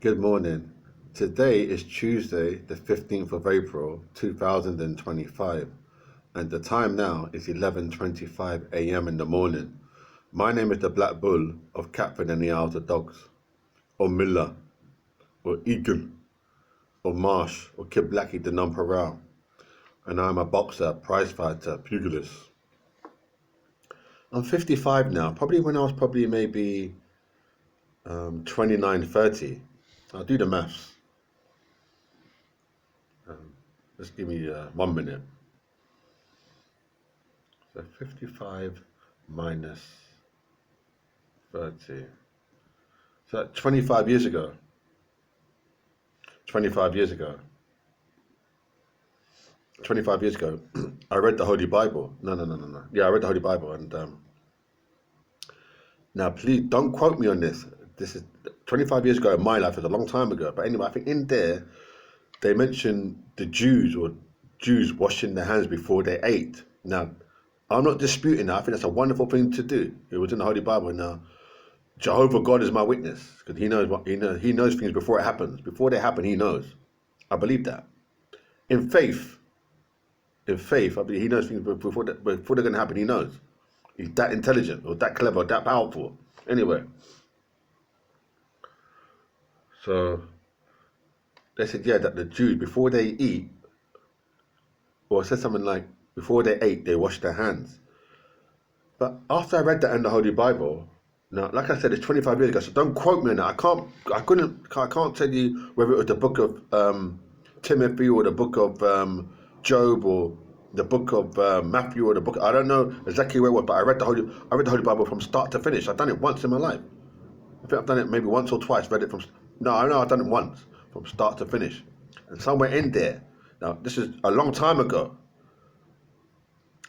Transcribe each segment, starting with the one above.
Good morning. Today is Tuesday, the 15th of April, 2025, and the time now is 11:25 a.m. in the morning. My name is the Black Bull of Catford and the Isles of Dogs, or Miller, or Eagle, or Marsh, or Kid Blackie the Nonpareil, and I'm a boxer, prize fighter, pugilist. I'm 55 now, probably when I was maybe 29, 30. I'll do the maths. Just give me 1 minute. So 55 minus 30. So 25 years ago. 25 years ago. 25 years ago, I read the Holy Bible. No. Yeah, I read the Holy Bible. And now, please don't quote me on this. This is 25 years ago in my life. It was a long time ago. But anyway, I think in there, they mentioned the Jews washing their hands before they ate. Now, I'm not disputing that. I think that's a wonderful thing to do. It was in the Holy Bible. Now, Jehovah God is my witness because He knows what He knows. He knows things before it happens. Before they happen, He knows. I believe that. In faith, I believe He knows things before they're going to happen. He knows. He's that intelligent or that clever or that powerful. Anyway, so they said, yeah, that the Jews, before they eat, or it said something like, before they ate, they washed their hands. But after I read that in the Holy Bible, now, like I said, it's 25 years ago, so don't quote me on that. I can't tell you whether it was the book of Timothy or the book of Job or the book of Matthew or the book. I don't know exactly where it was, but I read the Holy Bible from start to finish. I've done it once in my life. I think I've done it maybe once or twice. Read it from I know I've done it once from start to finish, and somewhere in there. Now this is a long time ago,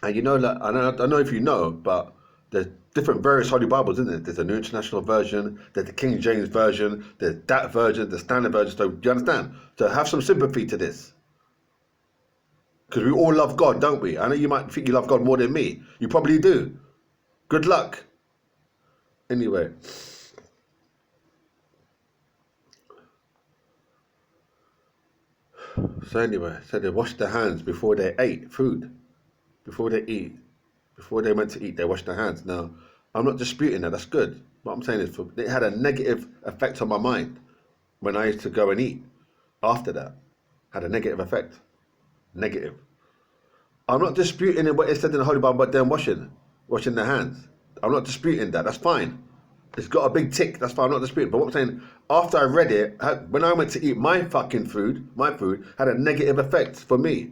and you know that I don't know if you know, but there's different various Holy Bibles, isn't it? There's a New International Version, there's the King James Version, there's that version, the Standard Version. So do you understand? So have some sympathy to this. Because we all love God, don't we? I know you might think you love God more than me. You probably do. Good luck. Anyway. So they washed their hands before they ate food. Before they went to eat, they washed their hands. Now, I'm not disputing that. That's good. What I'm saying is it had a negative effect on my mind when I used to go and eat. After that, had a negative effect. Negative. I'm not disputing what it said in the Holy Bible about them washing their hands. I'm not disputing that. That's fine. It's got a big tick. That's fine. I'm not disputing. But what I'm saying, after I read it, when I went to eat my food had a negative effect for me.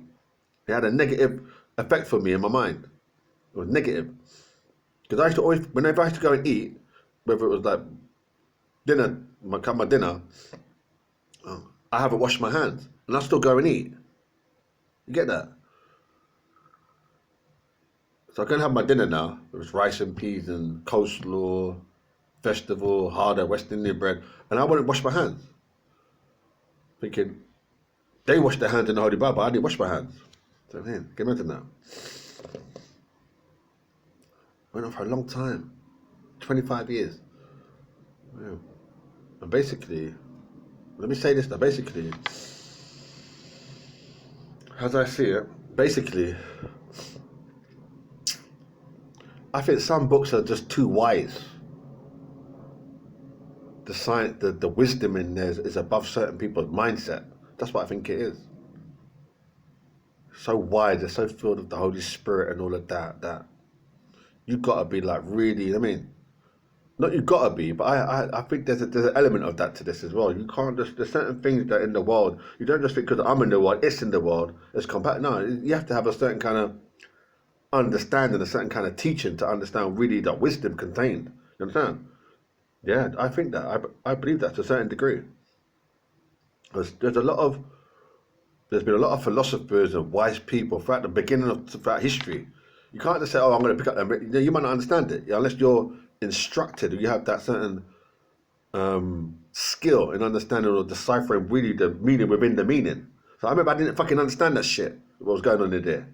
It had a negative effect for me in my mind. It was negative. Because I used to always, whenever I used to go and eat, whether it was like dinner, my dinner, I haven't washed my hands. And I still go and eat. You get that? So I can have my dinner now. It was rice and peas and coleslaw, vegetable, harder West Indian bread, and I wouldn't wash my hands. Thinking, they washed their hands in the Holy Bible, I didn't wash my hands. So man, get imagine that. Went on for a long time, 25 years. Yeah. And basically, let me say this now, basically, as I see it, basically, I think some books are just too wise. The science, the wisdom in there is above certain people's mindset. That's what I think it is. So wise, they're so filled with the Holy Spirit and all of that, that you gotta be like really, not you gotta be, but I think there's an element of that to this as well. You can't just, there's certain things that in the world, you don't just think because I'm in the world, it's in the world, it's compact. No, you have to have a certain kind of understanding, a certain kind of teaching to understand really the wisdom contained. You understand? Yeah, I think that. I believe that to a certain degree. There's been a lot of philosophers and wise people throughout throughout history. You can't just say, oh, I'm going to pick up them. You might not understand it unless you're instructed or you have that certain skill in understanding or deciphering really the meaning within the meaning. So I remember I didn't fucking understand that shit, what was going on in there.